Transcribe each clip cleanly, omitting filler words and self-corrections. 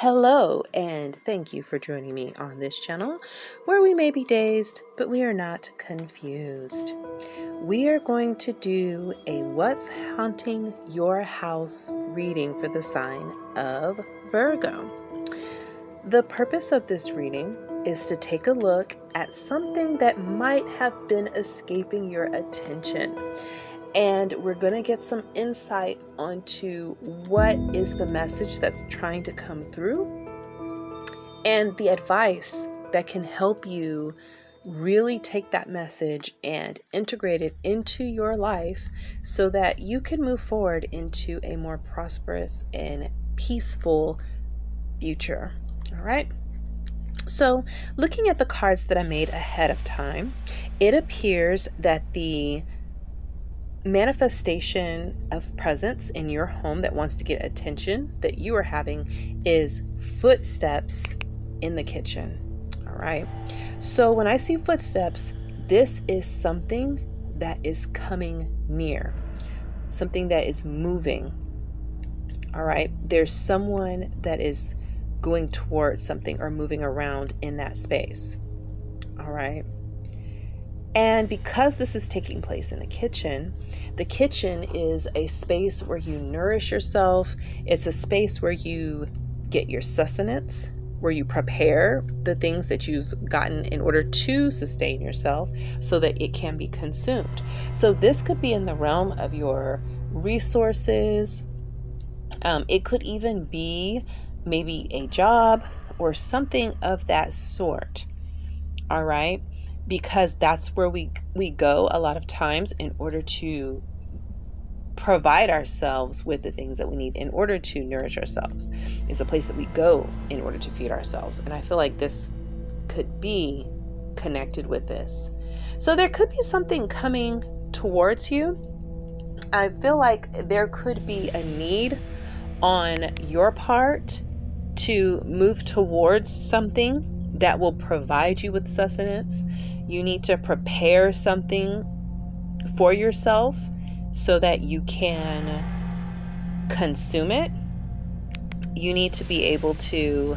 Hello, and thank you for joining me on this channel where we may be dazed, but we are not confused. We are going to do a What's Haunting Your House reading for the sign of Virgo. The purpose of this reading is to take a look at something that might have been escaping your attention. And we're going to get some insight onto what is the message that's trying to come through and the advice that can help you really take that message and integrate it into your life so that you can move forward into a more prosperous and peaceful future. All right. So looking at the cards that I made ahead of time, it appears that the manifestation of presence in your home that wants to get attention that you are having is footsteps in the kitchen. All right. So when I see footsteps, this is something that is coming near, something that is moving. All right. There's someone that is going towards something or moving around in that space. All right. And because this is taking place in the kitchen is a space where you nourish yourself. It's a space where you get your sustenance, where you prepare the things that you've gotten in order to sustain yourself so that it can be consumed. So this could be in the realm of your resources. It could even be maybe a job or something of that sort. All right. Because that's where we go a lot of times in order to provide ourselves with the things that we need in order to nourish ourselves. It's a place that we go in order to feed ourselves. And I feel like this could be connected with this. So there could be something coming towards you. I feel like there could be a need on your part to move towards something that will provide you with sustenance. You need to prepare something for yourself so that you can consume it. You need to be able to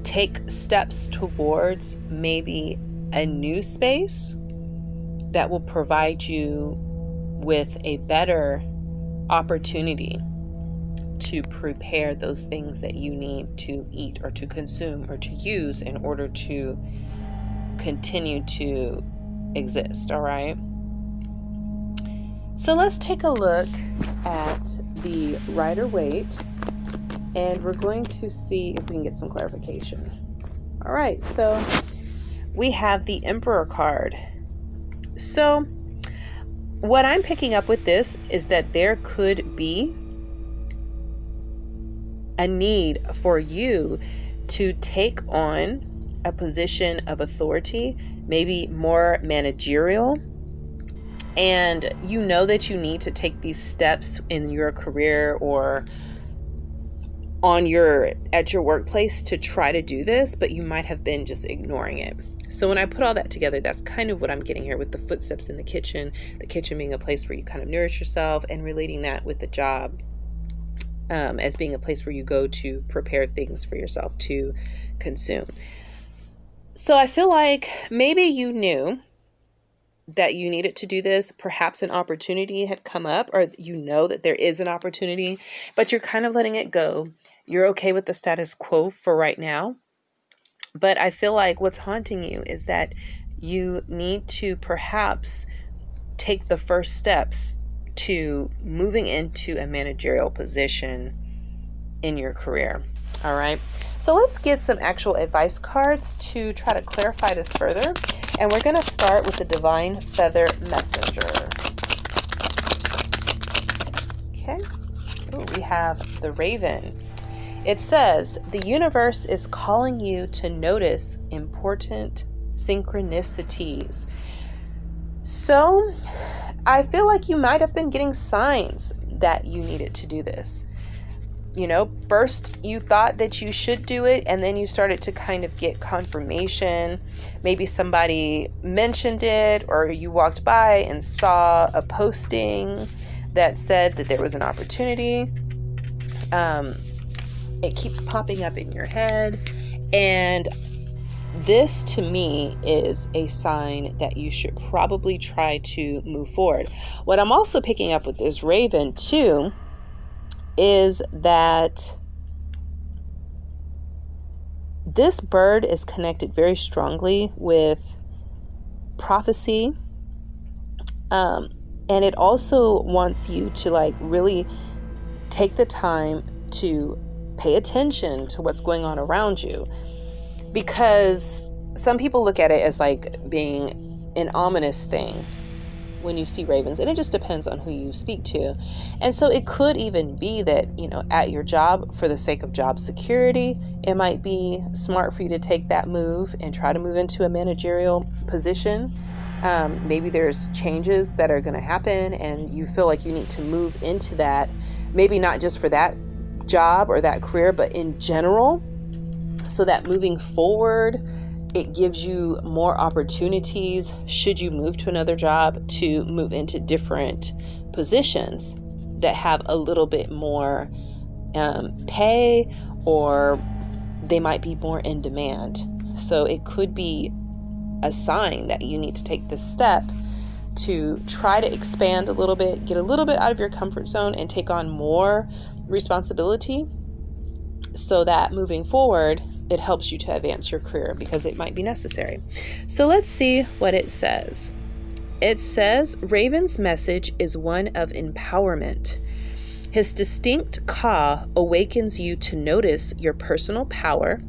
take steps towards maybe a new space that will provide you with a better opportunity to prepare those things that you need to eat or to consume or to use in order to continue to exist. All right. So let's take a look at the Rider-Waite and we're going to see if we can get some clarification. All right. So we have the Emperor card. So what I'm picking up with this is that there could be a need for you to take on a position of authority, maybe more managerial, and you know that you need to take these steps in your career or at your workplace to try to do this, but you might have been just ignoring it. So when I put all that together, that's kind of what I'm getting here with the footsteps in the kitchen being a place where you kind of nourish yourself, and relating that with the job as being a place where you go to prepare things for yourself to consume. So I feel like maybe you knew that you needed to do this. Perhaps an opportunity had come up, or you know that there is an opportunity, but you're kind of letting it go. You're okay with the status quo for right now. But I feel like what's haunting you is that you need to perhaps take the first steps to moving into a managerial position in your career. All right. So let's get some actual advice cards to try to clarify this further. And we're going to start with the Divine Feather Messenger. Okay. Ooh, we have the Raven. It says, the universe is calling you to notice important synchronicities. So I feel like you might have been getting signs that you needed to do this. You know, first you thought that you should do it, and then you started to kind of get confirmation. Maybe somebody mentioned it, or you walked by and saw a posting that said that there was an opportunity. It keeps popping up in your head. And this to me is a sign that you should probably try to move forward. What I'm also picking up with this raven too is that this bird is connected very strongly with prophecy. And it also wants you to like really take the time to pay attention to what's going on around you, because some people look at it as like being an ominous thing when you see ravens, and it just depends on who you speak to. And so it could even be that, at your job, for the sake of job security, it might be smart for you to take that move and try to move into a managerial position. Maybe there's changes that are going to happen and you feel like you need to move into that, maybe not just for that job or that career, but in general, so that moving forward, it gives you more opportunities, should you move to another job, to move into different positions that have a little bit more pay, or they might be more in demand. So it could be a sign that you need to take this step to try to expand a little bit, get a little bit out of your comfort zone and take on more responsibility, so that moving forward, it helps you to advance your career, because it might be necessary. So let's see what it says. It says, Raven's message is one of empowerment. His distinct caw awakens you to notice your personal power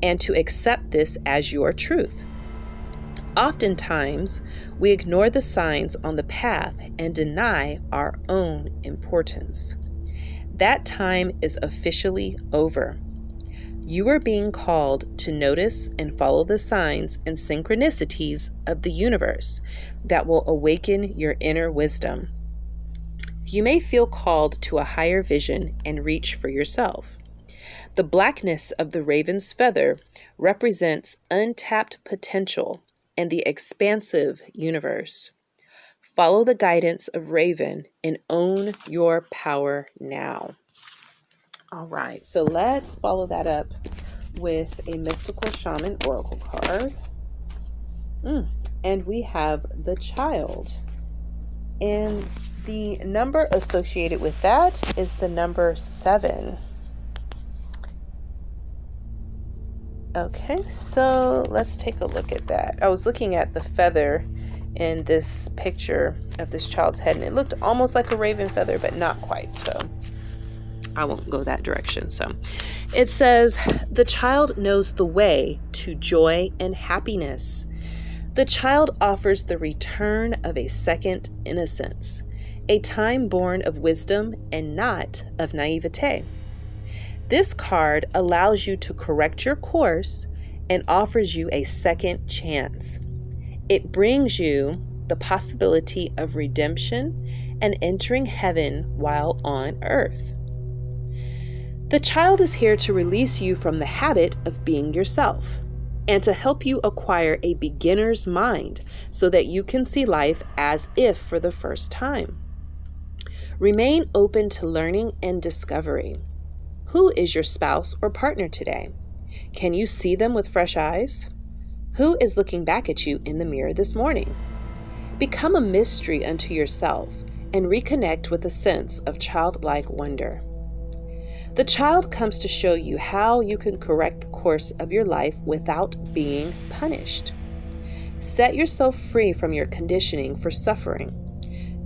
and to accept this as your truth. Oftentimes, we ignore the signs on the path and deny our own importance. That time is officially over. You are being called to notice and follow the signs and synchronicities of the universe that will awaken your inner wisdom. You may feel called to a higher vision and reach for yourself. The blackness of the raven's feather represents untapped potential and the expansive universe. Follow the guidance of Raven and own your power now. All right, so let's follow that up with a mystical shaman oracle card. And we have the Child. And the number associated with that is the number 7. Okay, so let's take a look at that. I was looking at the feather in this picture of this child's head, and it looked almost like a raven feather, but not quite. So I won't go that direction. So it says, the child knows the way to joy and happiness. The child offers the return of a second innocence, a time born of wisdom and not of naivete. This card allows you to correct your course and offers you a second chance. It brings you the possibility of redemption and entering heaven while on earth. The child is here to release you from the habit of being yourself and to help you acquire a beginner's mind so that you can see life as if for the first time. Remain open to learning and discovery. Who is your spouse or partner today? Can you see them with fresh eyes? Who is looking back at you in the mirror this morning? Become a mystery unto yourself and reconnect with a sense of childlike wonder. The child comes to show you how you can correct the course of your life without being punished. Set yourself free from your conditioning for suffering.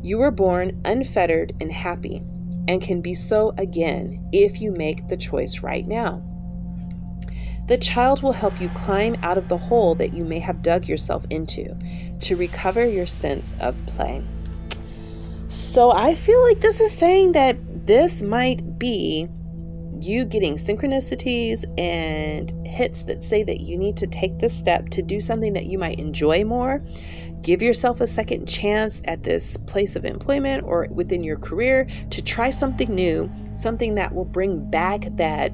You were born unfettered and happy, and can be so again if you make the choice right now. The child will help you climb out of the hole that you may have dug yourself into to recover your sense of play. So I feel like this is saying that this might be you getting synchronicities and hits that say that you need to take this step to do something that you might enjoy more. Give yourself a second chance at this place of employment or within your career to try something new, something that will bring back that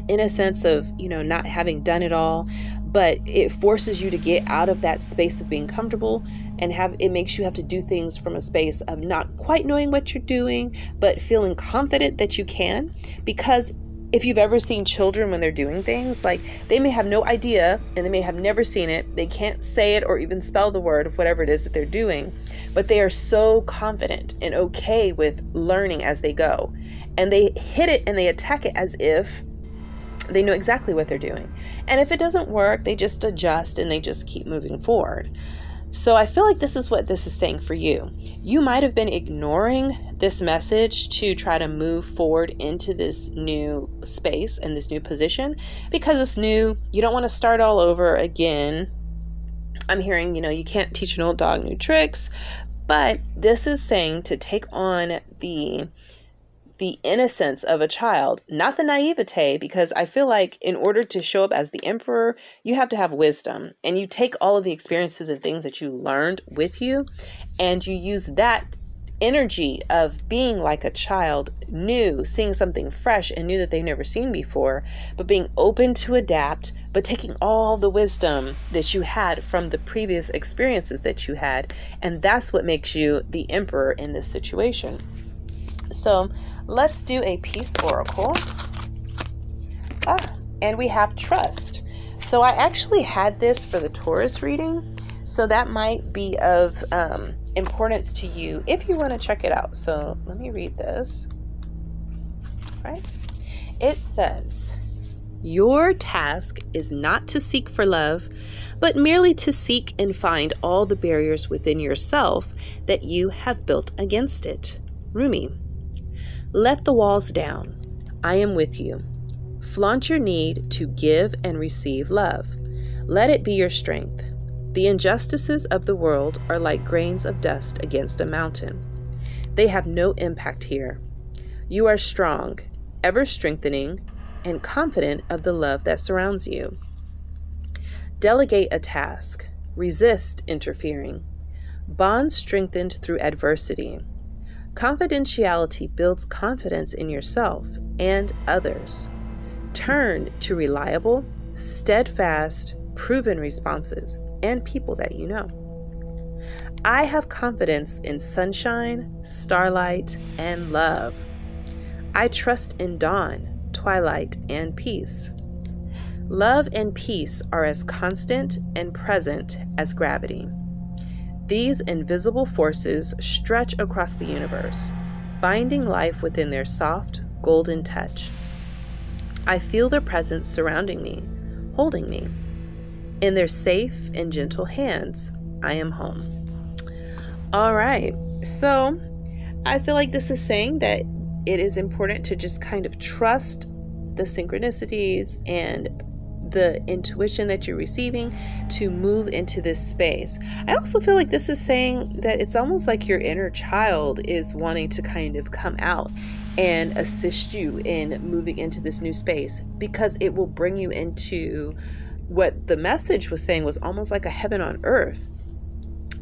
innocence of, not having done it all, but it forces you to get out of that space of being comfortable and it makes you have to do things from a space of not quite knowing what you're doing, but feeling confident that you can, because if you've ever seen children when they're doing things, like they may have no idea and they may have never seen it. They can't say it or even spell the word of whatever it is that they're doing, but they are so confident and okay with learning as they go. And they hit it and they attack it as if they know exactly what they're doing. And if it doesn't work, they just adjust and they just keep moving forward. So I feel like this is what this is saying for you. You might have been ignoring this message to try to move forward into this new space and this new position because it's new. You don't want to start all over again. I'm hearing, you can't teach an old dog new tricks, but this is saying to take on the innocence of a child, not the naivete, because I feel like in order to show up as the emperor, you have to have wisdom, and you take all of the experiences and things that you learned with you, and you use that energy of being like a child, new, seeing something fresh and new that they've never seen before, but being open to adapt, but taking all the wisdom that you had from the previous experiences that you had, and that's what makes you the emperor in this situation. So let's do a peace oracle. And we have trust. So I actually had this for the Taurus reading, so that might be of importance to you if you want to check it out. So let me read this. All right. It says, your task is not to seek for love, but merely to seek and find all the barriers within yourself that you have built against it. Rumi. Let the walls down. I am with you. Flaunt your need to give and receive love. Let it be your strength. The injustices of the world are like grains of dust against a mountain. They have no impact here. You are strong, ever strengthening, and confident of the love that surrounds you. Delegate a task. Resist interfering. Bonds strengthened through adversity. Confidentiality builds confidence in yourself and others. Turn to reliable, steadfast, proven responses and people that you know. I have confidence in sunshine, starlight, and love. I trust in dawn, twilight, and peace. Love and peace are as constant and present as gravity. These invisible forces stretch across the universe, binding life within their soft, golden touch. I feel their presence surrounding me, holding me. In their safe and gentle hands, I am home. All right, so I feel like this is saying that it is important to just kind of trust the synchronicities and the intuition that you're receiving to move into this space. I also feel like this is saying that it's almost like your inner child is wanting to kind of come out and assist you in moving into this new space, because it will bring you into what the message was saying was almost like a heaven on earth.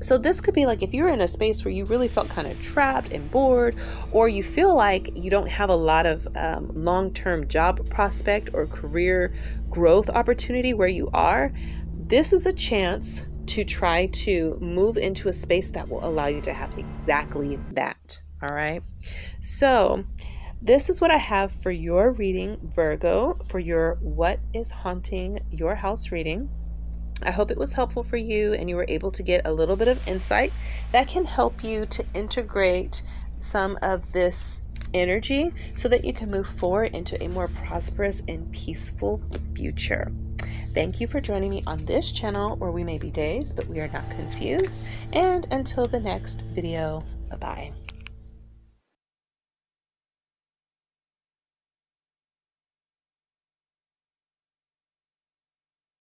So this could be like if you're in a space where you really felt kind of trapped and bored, or you feel like you don't have a lot of long-term job prospect or career growth opportunity where you are, this is a chance to try to move into a space that will allow you to have exactly that. All right. So this is what I have for your reading, Virgo, for your What is Haunting Your House reading. I hope it was helpful for you and you were able to get a little bit of insight that can help you to integrate some of this energy so that you can move forward into a more prosperous and peaceful future. Thank you for joining me on this channel where we may be days, but we are not confused. And until the next video, bye-bye.